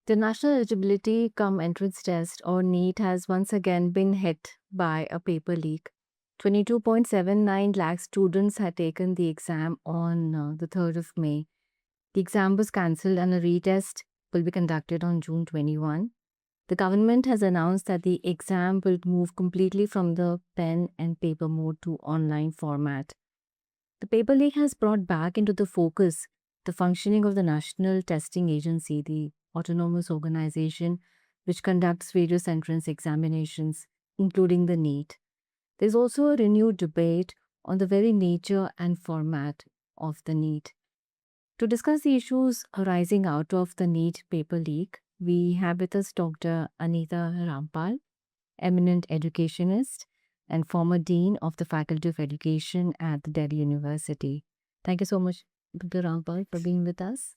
The National Eligibility Cum Entrance Test or NEET has once again been hit by a paper leak. 22.79 lakh students had taken the exam on the 3rd of May. The exam was cancelled and a retest will be conducted on June 21. The government has announced that the exam will move completely from the pen and paper mode to online format. The paper leak has brought back into the focus the functioning of the National Testing Agency, the autonomous organization which conducts various entrance examinations, including the NEET. There's also a renewed debate on the very nature and format of the NEET. To discuss the issues arising out of the NEET paper leak, we have with us Dr. Anita Rampal, eminent educationist and former Dean of the Faculty of Education at the Delhi University. Thank you so much, Dr. Rampal, for being with us.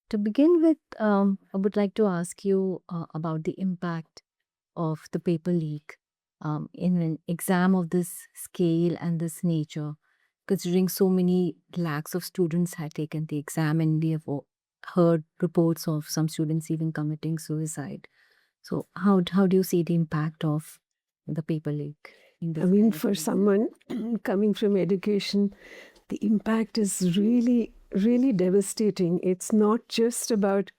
To begin with, I would like to ask you about the impact of the paper leak in an exam of this scale and this nature, considering so many lakhs of students had taken the exam and we have heard reports of some students even committing suicide. So how do you see the impact of the paper leak? For someone coming from education, the impact is really, really devastating. It's not just about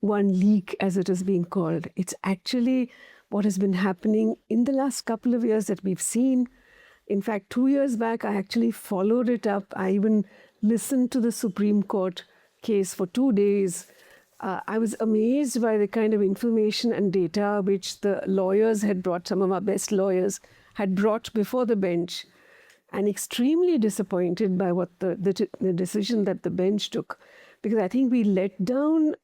one leak, as it is being called. It's actually what has been happening in the last couple of years that we've seen. In fact, 2 years back, I actually followed it up. I even listened to the Supreme Court case for 2 days. I was amazed by the kind of information and data which the lawyers had brought, some of our best lawyers had brought before the bench, and extremely disappointed by what the decision that the bench took. Because I think we let down,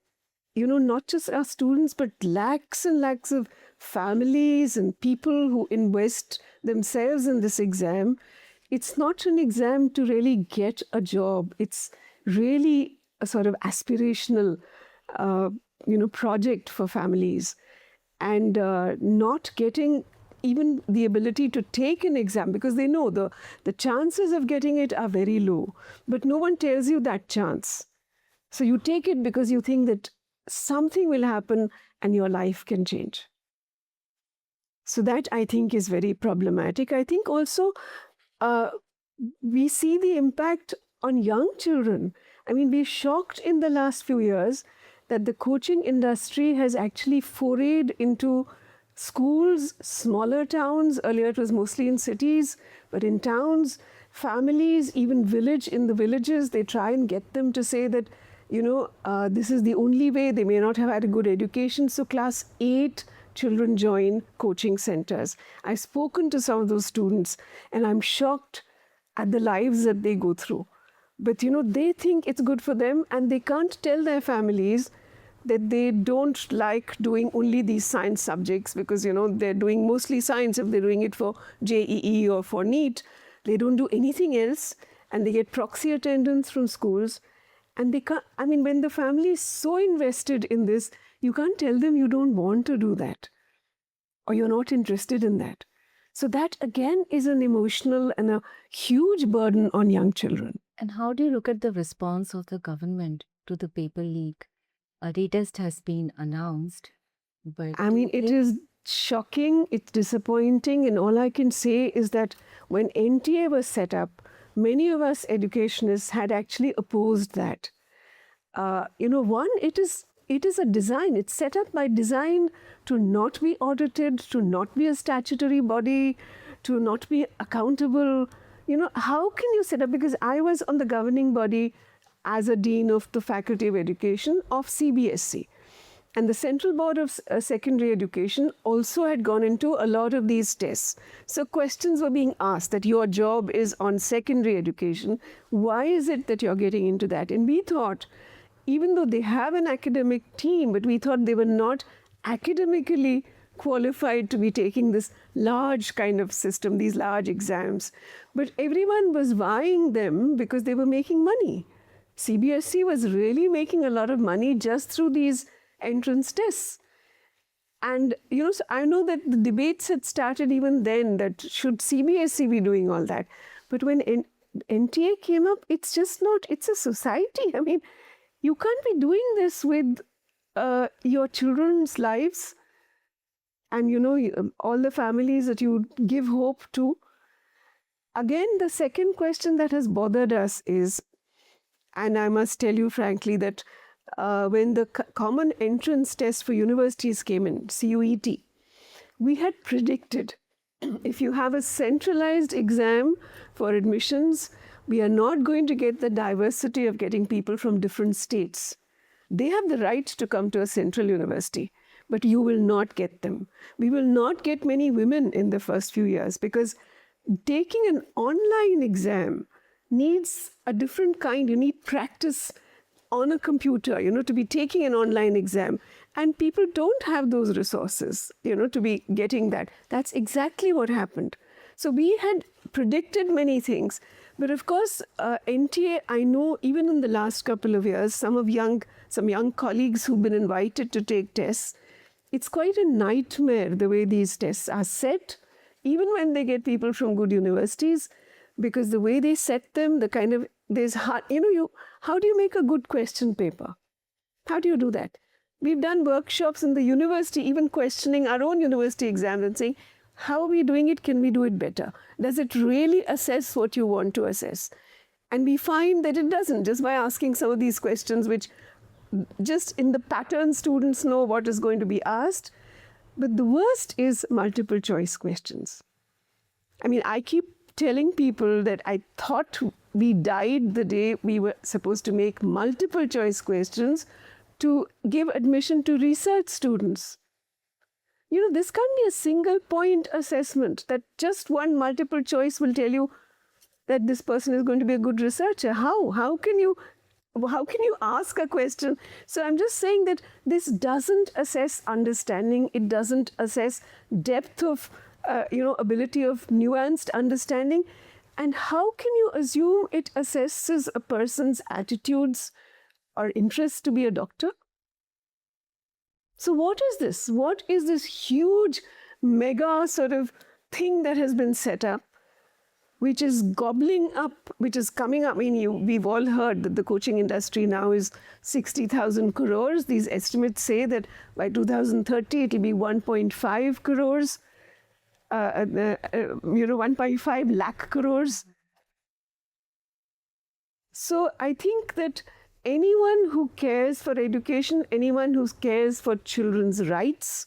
not just our students, but lakhs and lakhs of families and people who invest themselves in this exam. It's not an exam to really get a job. It's really a sort of aspirational, project for families. And not getting even the ability to take an exam, because they know the chances of getting it are very low. But no one tells you that chance. So you take it because you think that something will happen and your life can change. So that, I think, is very problematic. I think also we see the impact on young children. We're shocked in the last few years that the coaching industry has actually forayed into schools, smaller towns. Earlier it was mostly in cities, but in towns, families, even in the villages, they try and get them to say that, this is the only way. They may not have had a good education. So class 8 children join coaching centers. I've spoken to some of those students and I'm shocked at the lives that they go through. But, they think it's good for them and they can't tell their families that they don't like doing only these science subjects because, they're doing mostly science. If they're doing it for JEE or for NEET, they don't do anything else and they get proxy attendance from schools. And they can't, when the family is so invested in this, you can't tell them you don't want to do that or you're not interested in that. So that again is an emotional and a huge burden on young children. And how do you look at the response of the government to the paper leak? A retest has been announced, but it is shocking, it's disappointing, and all I can say is that when NTA was set up, many of us educationists had actually opposed that. One, it is a design. It's set up by design to not be audited, to not be a statutory body, to not be accountable. How can you set up? Because I was on the governing body as a dean of the Faculty of Education of CBSE. And the Central Board of Secondary Education also had gone into a lot of these tests. So questions were being asked that your job is on secondary education. Why is it that you're getting into that? And we thought, even though they have an academic team, but we thought they were not academically qualified to be taking this large kind of system, these large exams. But everyone was vying them because they were making money. CBSE was really making a lot of money just through these entrance tests. And, so I know that the debates had started even then that should CBSE be doing all that. But when NTA came up, it's just not, it's a society. You can't be doing this with your children's lives and, all the families that you give hope to. Again, the second question that has bothered us is, and I must tell you frankly that when the common entrance test for universities came in, CUET, we had predicted if you have a centralized exam for admissions, we are not going to get the diversity of getting people from different states. They have the right to come to a central university, but you will not get them. We will not get many women in the first few years because taking an online exam needs a different kind. You need practice on a computer, to be taking an online exam. And people don't have those resources, to be getting that. That's exactly what happened. So we had predicted many things. But of course, NTA, I know even in the last couple of years, some young colleagues who've been invited to take tests, it's quite a nightmare the way these tests are set, even when they get people from good universities, because the way they set them, how do you make a good question paper? How do you do that? We've done workshops in the university, even questioning our own university exams and saying, how are we doing it? Can we do it better? Does it really assess what you want to assess? And we find that it doesn't, just by asking some of these questions, which just in the pattern, students know what is going to be asked. But the worst is multiple choice questions. I mean, I keep telling people that I thought we died the day we were supposed to make multiple choice questions to give admission to research students. This can't be a single point assessment that just one multiple choice will tell you that this person is going to be a good researcher. How can you ask a question? So I'm just saying that this doesn't assess understanding. It doesn't assess depth of, ability of nuanced understanding. And how can you assume it assesses a person's attitudes or interest to be a doctor? So what is this? What is this huge, mega sort of thing that has been set up, which is gobbling up, which is coming up? I mean, we've all heard that the coaching industry now is 60,000 crores. These estimates say that by 2030, it'll be 1.5 crores, 1.5 lakh crores. So I think that anyone who cares for education, anyone who cares for children's rights,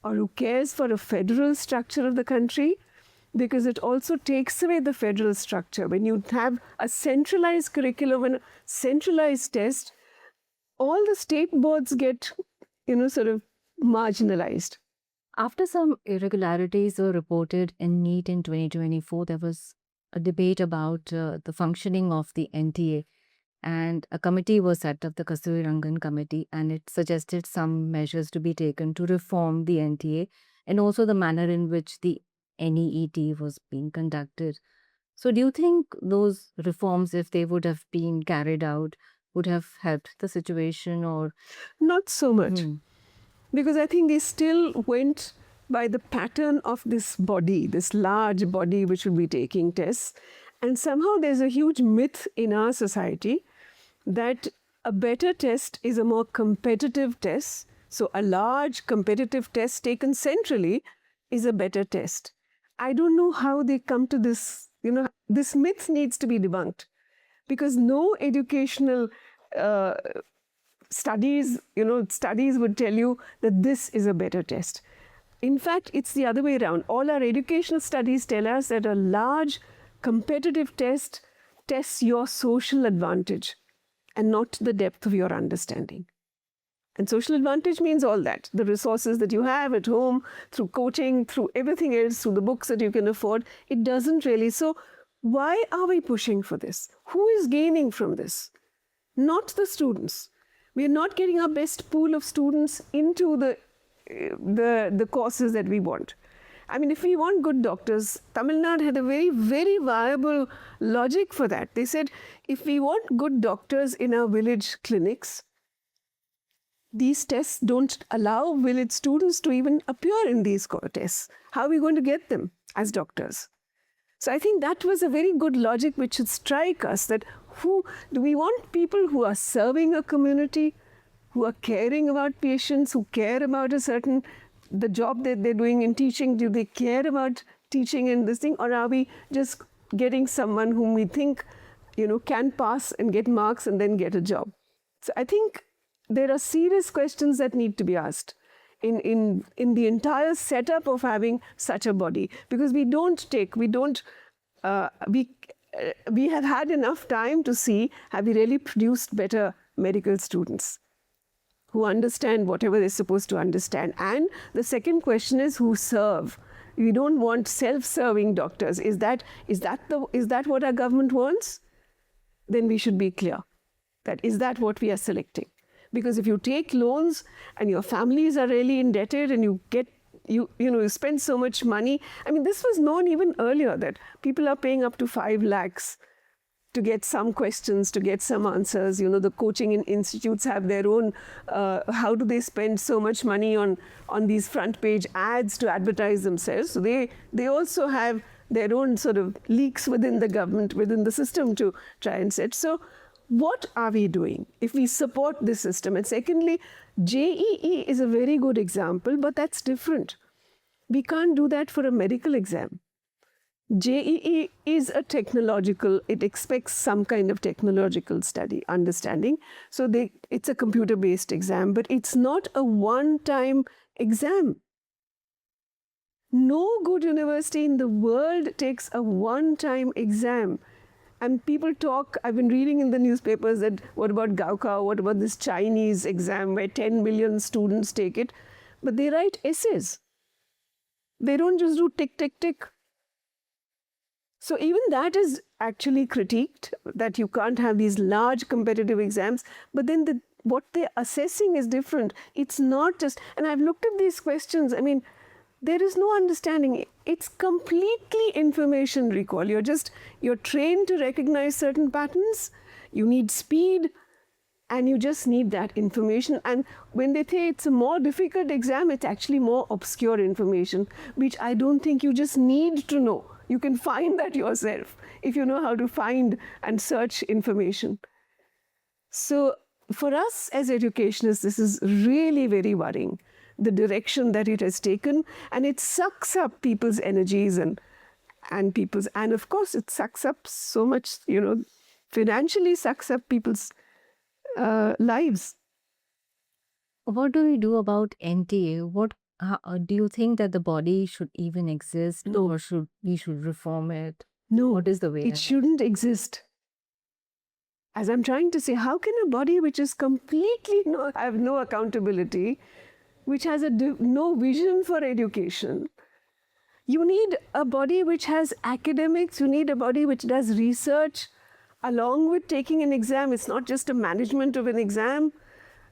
or who cares for a federal structure of the country, because it also takes away the federal structure. When you have a centralized curriculum and a centralized test, all the state boards get, sort of marginalized. After some irregularities were reported in NEET in 2024, there was a debate about the functioning of the NTA. And a committee was set up, the Kasturirangan Committee, and it suggested some measures to be taken to reform the NTA and also the manner in which the NEET was being conducted. So do you think those reforms, if they would have been carried out, would have helped the situation or? Not so much. Because I think they still went by the pattern of this body, this large body which would be taking tests. And somehow there's a huge myth in our society that a better test is a more competitive test. So a large competitive test taken centrally is a better test. I don't know how they come to this, this myth needs to be debunked, because no educational studies would tell you that this is a better test. In fact, it's the other way around. All our educational studies tell us that a large competitive test tests your social advantage and not the depth of your understanding. And social advantage means all that, the resources that you have at home, through coaching, through everything else, through the books that you can afford. It doesn't really. So why are we pushing for this? Who is gaining from this? Not the students. We are not getting our best pool of students into the courses that we want. I mean, if we want good doctors, Tamil Nadu had a very, very viable logic for that. They said, if we want good doctors in our village clinics, these tests don't allow village students to even appear in these tests. How are we going to get them as doctors? So I think that was a very good logic which should strike us, that do we want people who are serving a community, who are caring about patients, who care about the job that they're doing in teaching? Do they care about teaching in this thing? Or are we just getting someone whom we think, can pass and get marks and then get a job? So I think there are serious questions that need to be asked in the entire setup of having such a body, because we have had enough time to see, have we really produced better medical students who understand whatever they're supposed to understand? And the second question is, who serve? We don't want self-serving doctors. Is that what our government wants? Then we should be clear that is that what we are selecting? Because if you take loans and your families are really indebted and you spend so much money. I mean, this was known even earlier, that people are paying up to 5 lakhs to get some questions, to get some answers. The coaching institutes have their own, how do they spend so much money on these front page ads to advertise themselves? So they also have their own sort of leaks within the government, within the system to try and set. So what are we doing if we support this system? And secondly, JEE is a very good example, but that's different. We can't do that for a medical exam. JEE is it expects some kind of technological understanding. So it's a computer-based exam, but it's not a one-time exam. No good university in the world takes a one-time exam. And people talk, I've been reading in the newspapers that what about Gaokao, what about this Chinese exam where 10 million students take it? But they write essays. They don't just do tick, tick, tick. So even that is actually critiqued, that you can't have these large competitive exams. But then what they're assessing is different. It's not just, and I've looked at these questions, I mean, there is no understanding. It's completely information recall. You're trained to recognize certain patterns. You need speed, and you just need that information. And when they say it's a more difficult exam, it's actually more obscure information, which I don't think you just need to know. You can find that yourself if you know how to find and search information. So for us as educationists, this is really very worrying, the direction that it has taken, and it sucks up people's energies and of course it sucks up so much, financially sucks up people's lives. What do we do about NTA? Do you think that the body should even exist? No. Or we should reform it? No, What is the way it ahead? shouldn't exist. As I'm trying to say, how can a body which is completely have no accountability, which has no vision for education? You need a body which has academics, you need a body which does research along with taking an exam. It's not just a management of an exam.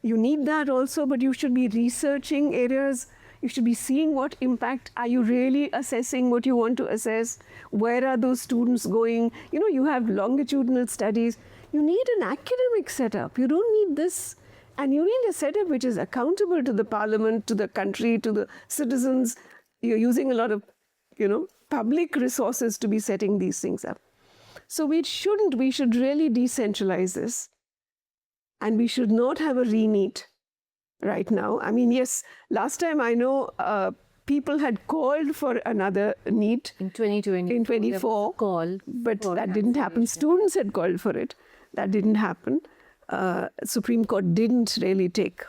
You need that also, but you should be researching areas. You should be seeing what impact are you really assessing, what you want to assess, where are those students going. You have longitudinal studies. You need an academic setup. You don't need this. And you need a setup which is accountable to the parliament, to the country, to the citizens. You're using a lot of, public resources to be setting these things up. So we should really decentralize this. And we should not have a re-NEET right now. I mean, yes, last time I know people had called for another NEET in 2020. In 24, but that didn't happen. Students had called for it. That didn't happen. Supreme Court didn't really take.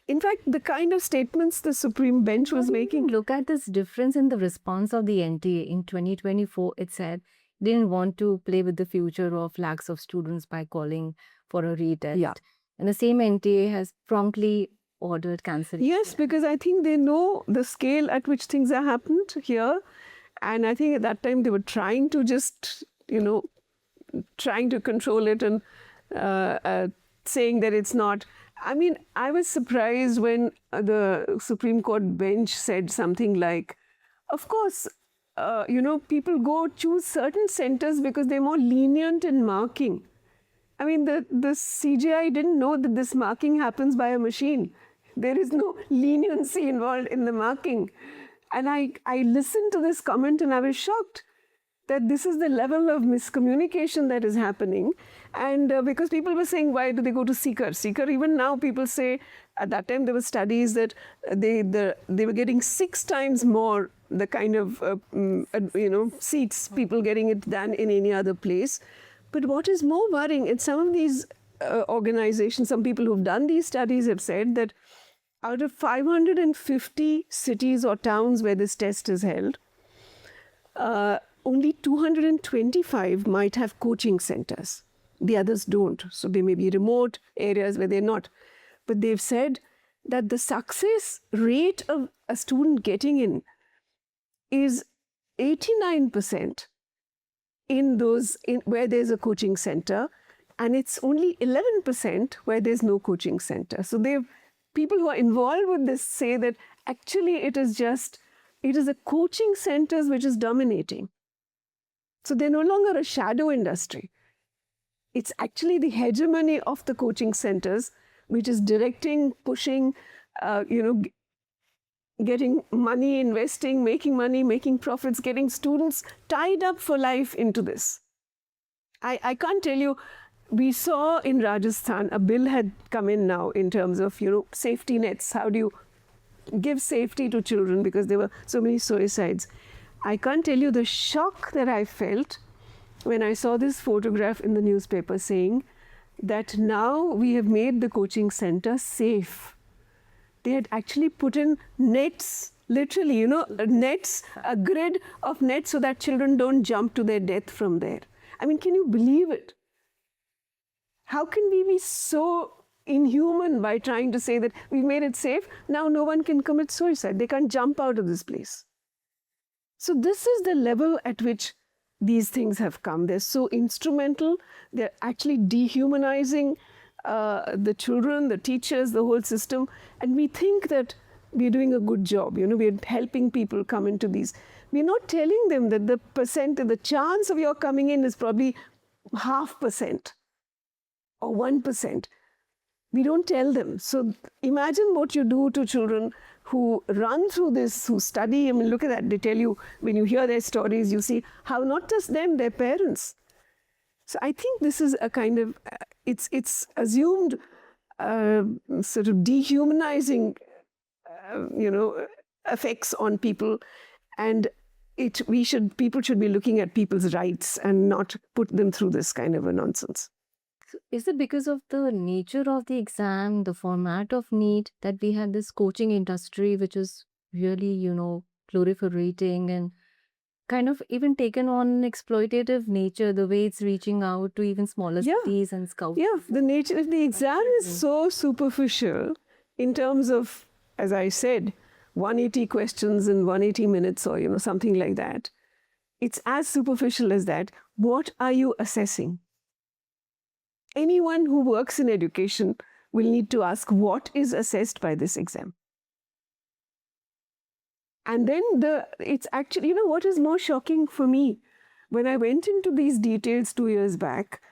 In fact, the kind of statements the Supreme Bench was making. Look at this difference in the response of the NTA. In 2024, it said didn't want to play with the future of lakhs of students by calling for a retest. Yeah. And the same NTA has promptly ordered cancellation. Yes, because I think they know the scale at which things have happened here. And I think at that time they were trying to just, trying to control it and saying that it's not. I mean, I was surprised when the Supreme Court bench said something like, of course, people go choose certain centers because they're more lenient in marking. I mean, the CJI didn't know that this marking happens by a machine. There is no leniency involved in the marking. And I listened to this comment and I was shocked. that this is the level of miscommunication that is happening. And because people were saying, why do they go to Seeker? Seeker, even now people say, at that time there were studies that they were getting 6 times more the kind of seats, people getting it than in any other place. But what is more worrying, in some of these organizations, some people who've done these studies have said that out of 550 cities or towns where this test is held, only 225 might have coaching centers. The others don't. So they may be remote areas where they're not. But they've said that the success rate of a student getting in is 89% in those where there's a coaching center, and it's only 11% where there's no coaching center. So people who are involved with this say that actually it is the coaching centers which is dominating. So they're no longer a shadow industry. It's actually the hegemony of the coaching centers which is directing, pushing, getting money, investing, making money, making profits, getting students tied up for life into this. I can't tell you, we saw in Rajasthan, a bill had come in now in terms of, safety nets. How do you give safety to children because there were so many suicides? I can't tell you the shock that I felt when I saw this photograph in the newspaper saying that now we have made the coaching center safe. They had actually put in nets, literally, nets, a grid of nets so that children don't jump to their death from there. I mean, can you believe it? How can we be so inhuman by trying to say that we've made it safe? Now no one can commit suicide. They can't jump out of this place. So this is the level at which these things have come. They're so instrumental. They're actually dehumanizing the children, the teachers, the whole system. And we think that we're doing a good job. We're helping people come into these. We're not telling them that the chance of your coming in is probably 0.5% or 1%. We don't tell them. So imagine what you do to children who run through this, who study. I mean, look at that. They tell you, when you hear their stories, you see how not just them, their parents. So I think this is a kind of, it's assumed sort of dehumanizing, effects on people. And people should be looking at people's rights and not put them through this kind of a nonsense. Is it because of the nature of the exam, the format of NEET, that we have this coaching industry which is really, proliferating and kind of even taken on exploitative nature, the way it's reaching out to even smaller cities and scouts? Yeah, the nature of the exam is so superficial in terms of, as I said, 180 questions in 180 minutes or, something like that. It's as superficial as that. What are you assessing? Anyone who works in education will need to ask what is assessed by this exam. And then it's actually, what is more shocking for me? When I went into these details 2 years back,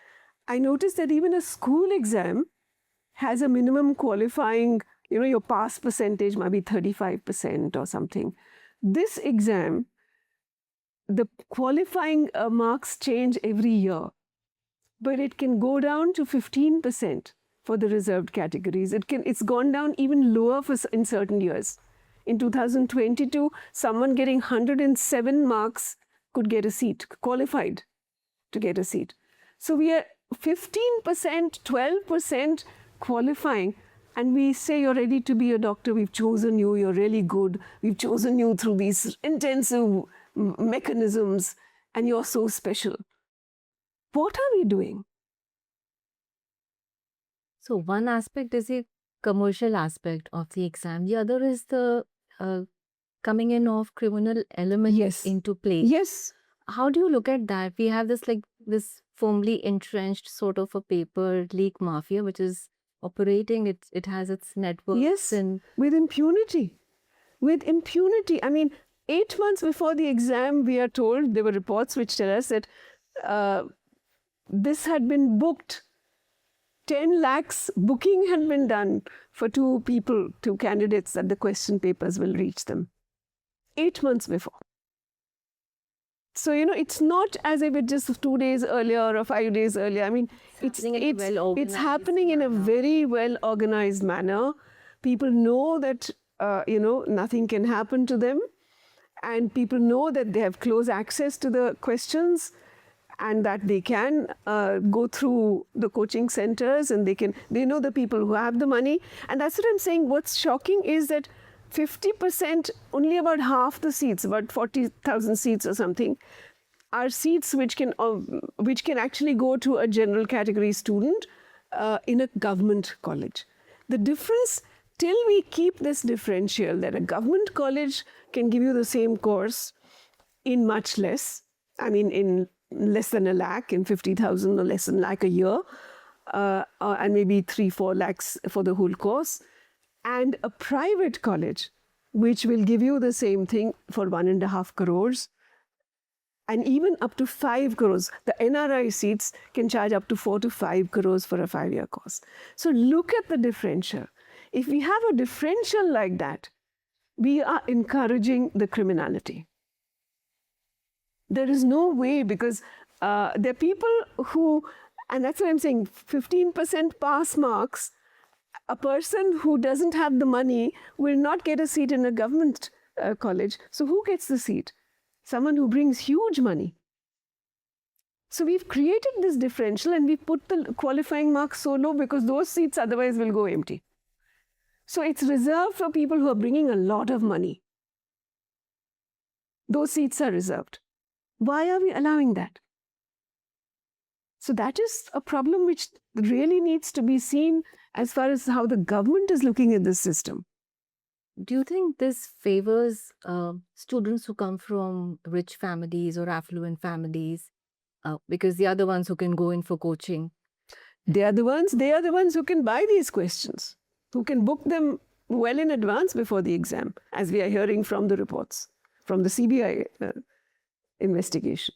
I noticed that even a school exam has a minimum qualifying, your pass percentage might be 35% or something. This exam, the qualifying marks change every year. But it can go down to 15% for the reserved categories. It's gone down even lower in certain years. In 2022, someone getting 107 marks could get a seat, qualified to get a seat. So we are 15%, 12% qualifying, and we say you're ready to be a doctor, we've chosen you, you're really good, we've chosen you through these intensive mechanisms, and you're so special. What are we doing? So one aspect is the commercial aspect of the exam. The other is the coming in of criminal elements into play. Yes. How do you look at that? We have this firmly entrenched sort of a paper leak mafia, which is operating. It has its networks. Yes, with impunity. With impunity. I mean, 8 months before the exam, we are told, there were reports which tell us that this had been booked. 10 lakhs booking had been done for 2 candidates, that the question papers will reach them. 8 months before. So, it's not as if it just 2 days earlier or 5 days earlier. I mean, it's happening in a very well organized manner. People know that, nothing can happen to them. And people know that they have close access to the questions and that they can go through the coaching centers and they know the people who have the money. And that's what I'm saying. What's shocking is that 50%, only about half the seats, about 40,000 seats or something, are seats which can actually go to a general category student in a government college. The difference, till we keep this differential that a government college can give you the same course in much less, I mean in less than 1 lakh, in 50,000 or less than 1 lakh a year, and maybe 3-4 lakhs for the whole course, and a private college which will give you the same thing for 1.5 crores, and even up to 5 crores. The NRI seats can charge up to 4 to 5 crores for a 5-year course. So look at the differential. If we have a differential like that, we are encouraging the criminality. There is no way, because there are people who, and that's what I'm saying, 15% pass marks, a person who doesn't have the money will not get a seat in a government college. So who gets the seat? Someone who brings huge money. So we've created this differential and we put the qualifying marks so low because those seats otherwise will go empty. So it's reserved for people who are bringing a lot of money. Those seats are reserved. Why are we allowing that? So that is a problem which really needs to be seen as far as how the government is looking at this system. Do you think this favors students who come from rich families or affluent families because they are the ones who can go in for coaching? They are the ones who can buy these questions, who can book them well in advance before the exam, as we are hearing from the reports, from the CBI investigation.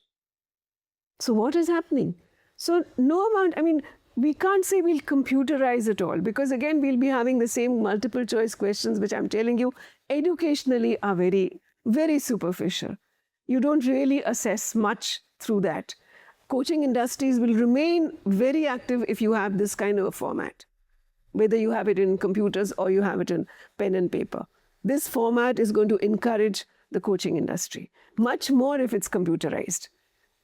So what is happening? So no amount, I mean, we can't say we'll computerize it all, because again, we'll be having the same multiple choice questions, which I'm telling you, educationally are very, very superficial. You don't really assess much through that. Coaching industries will remain very active if you have this kind of a format, whether you have it in computers or you have it in pen and paper. This format is going to encourage the coaching industry, much more if it's computerized,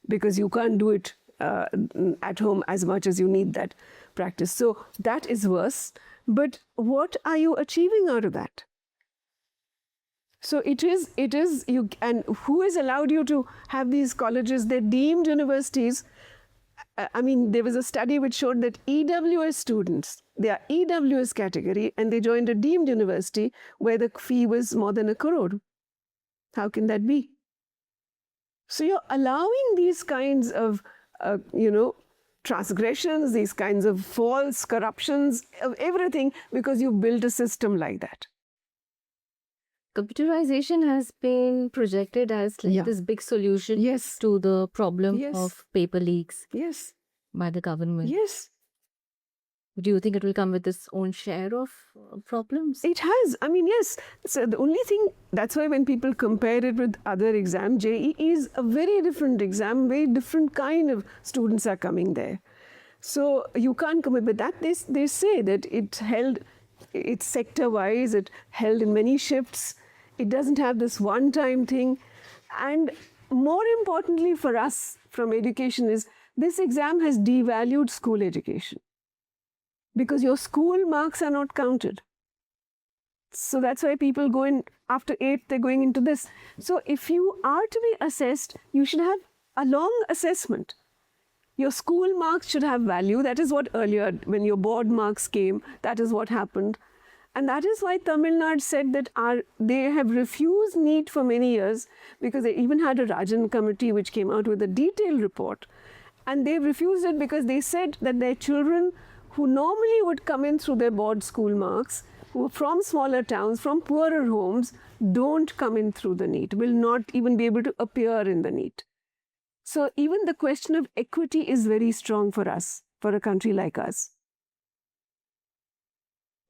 because you can't do it at home as much as you need that practice. So that is worse. But what are you achieving out of that? So it is you, and who has allowed you to have these colleges? They're deemed universities. I mean, there was a study which showed that EWS students, they are EWS category, and they joined a deemed university where the fee was more than 1 crore. How can that be? So you're allowing these kinds of transgressions, these kinds of false corruptions, of everything, because you built a system like that. Computerization has been projected as this big solution to the problem of paper leaks by the government. Yes. Do you think it will come with its own share of problems? It has. I mean, yes. So the only thing, that's why when people compare it with other exams, JEE is a very different exam, very different kind of students are coming there. So you can't compare, but that they say that it's sector-wise, it held in many shifts, it doesn't have this one-time thing. And more importantly for us from education is, this exam has devalued school education, because your school marks are not counted. So that's why people go in after 8th, they're going into this. So if you are to be assessed, you should have a long assessment. Your school marks should have value. That is what earlier, when your board marks came, that is what happened. And that is why Tamil Nadu said that they have refused NEET for many years, because they even had a Rajan committee which came out with a detailed report. And they refused it because they said that their children who normally would come in through their board school marks, who are from smaller towns, from poorer homes, don't come in through the NEET, will not even be able to appear in the NEET. So even the question of equity is very strong for us, for a country like us.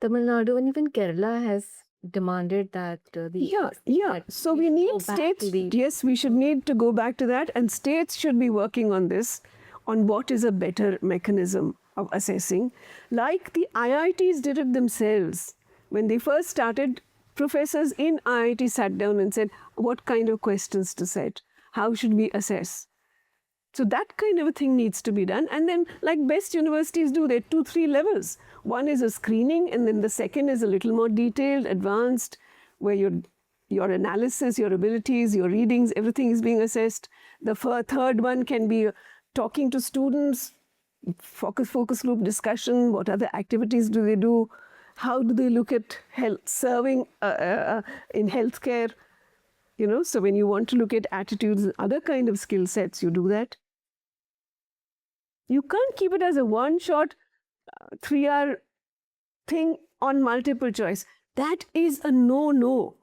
Tamil Nadu and even Kerala has demanded that Yeah. that So we we should need go back states. to the Yes, we should need to go back to that, and states should be working on this, on what is a better mechanism of assessing. Like the IITs did it themselves. When they first started, professors in IIT sat down and said, what kind of questions to set? How should we assess? So that kind of a thing needs to be done. And then, like best universities do, there are 2, 3 levels. One is a screening, and then the second is a little more detailed, advanced, where your analysis, your abilities, your readings, everything is being assessed. The third one can be talking to students, focus group discussion. What other activities do they do? How do they look at health, serving in healthcare? So when you want to look at attitudes and other kind of skill sets, you do that. You can't keep it as a one-shot, 3-hour thing on multiple choice. That is a no-no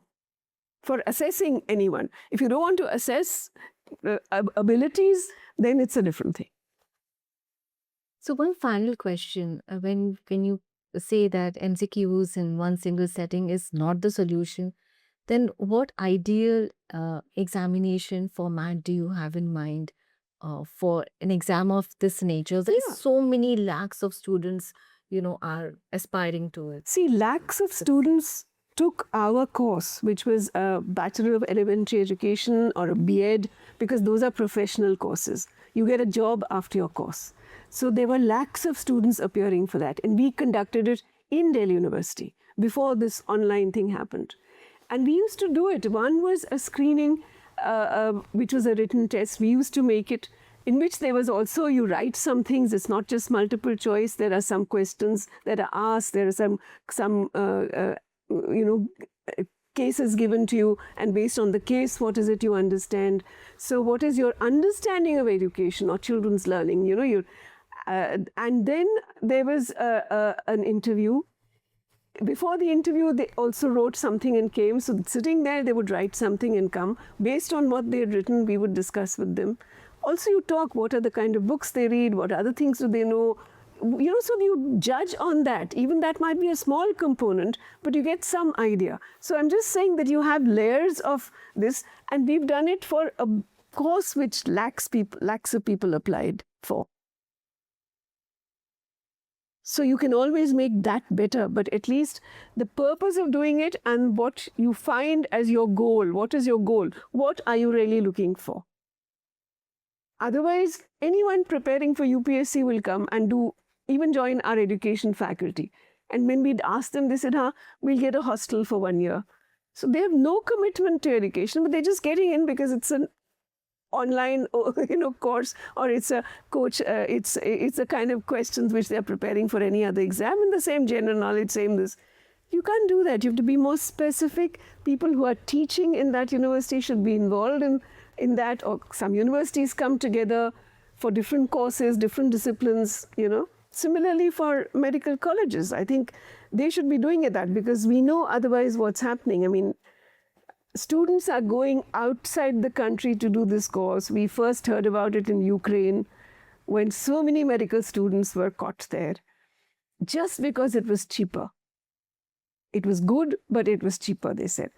for assessing anyone. If you don't want to assess abilities, then it's a different thing. So one final question: when you say that MCQs in one single setting is not the solution, then what ideal examination format do you have in mind for an exam of this nature? There's Yeah. so many lakhs of students, are aspiring to it. See, lakhs of students took our course, which was a Bachelor of Elementary Education or a B.Ed, because those are professional courses. You get a job after your course. So there were lakhs of students appearing for that. And we conducted it in Delhi University before this online thing happened. And we used to do it. One was a screening, which was a written test. We used to make it, in which there was also, you write some things. It's not just multiple choice. There are some questions that are asked. There are some cases given to you, and based on the case, what is it you understand? So what is your understanding of education or children's learning? And then there was an interview. Before the interview, they also wrote something and came. So sitting there, they would write something and come. Based on what they had written, we would discuss with them. Also, you talk, what are the kind of books they read? What other things do they know? So you judge on that. Even that might be a small component, but you get some idea. So I'm just saying that you have layers of this, and we've done it for a course which lakhs of people applied for. So you can always make that better, but at least the purpose of doing it and what you find as your goal. What is your goal? What are you really looking for? Otherwise, anyone preparing for UPSC will come and even join our education faculty. And when we'd ask them, they said, we'll get a hostel for 1 year. So they have no commitment to education, but they're just getting in because it's an online course, or it's a coach, it's a kind of questions which they're preparing for any other exam, in the same general knowledge, same this. You can't do that. You have to be more specific. People who are teaching in that university should be involved in that, or some universities come together for different courses, different disciplines, Similarly for medical colleges, I think they should be doing that, because we know otherwise what's happening. I mean, students are going outside the country to do this course. We first heard about it in Ukraine, when so many medical students were caught there, just because it was cheaper. It was good, but it was cheaper, they said.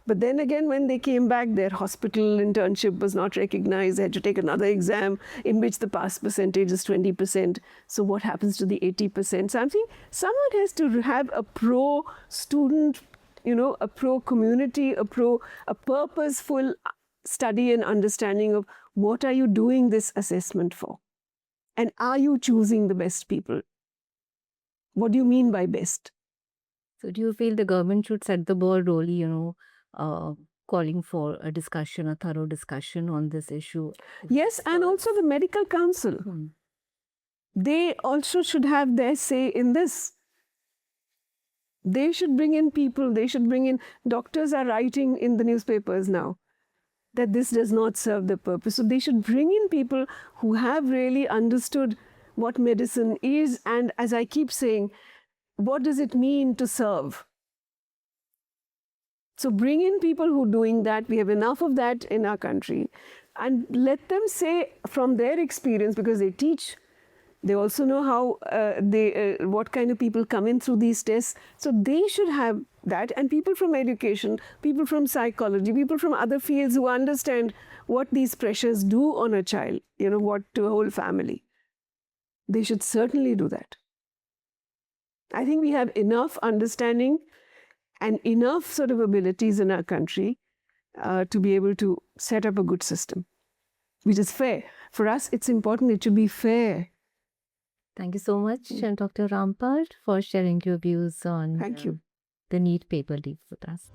But then again, when they came back, their hospital internship was not recognized. They had to take another exam in which the pass percentage is 20%. So what happens to the 80%? So I'm saying someone has to have a pro-student, a pro-community, a purposeful study and understanding of what are you doing this assessment for? And are you choosing the best people? What do you mean by best? So do you feel the government should set the ball rolling, calling for a discussion, a thorough discussion on this issue? Yes, and also the medical council. They also should have their say in this. They should bring in people. They should bring in doctors are writing in the newspapers now that this does not serve the purpose. So they should bring in people who have really understood what medicine is, and as I keep saying, what does it mean to serve? So bring in people who are doing that. We have enough of that in our country. And let them say from their experience, because they teach They also know how what kind of people come in through these tests. So they should have that. And people from education, people from psychology, people from other fields who understand what these pressures do on a child, what to a whole family. They should certainly do that. I think we have enough understanding and enough sort of abilities in our country to be able to set up a good system, which is fair. For us, it's important it should be fair. Thank you so much, Dr. Rampal, for sharing your views on Thank you. the NEET paper leak with us.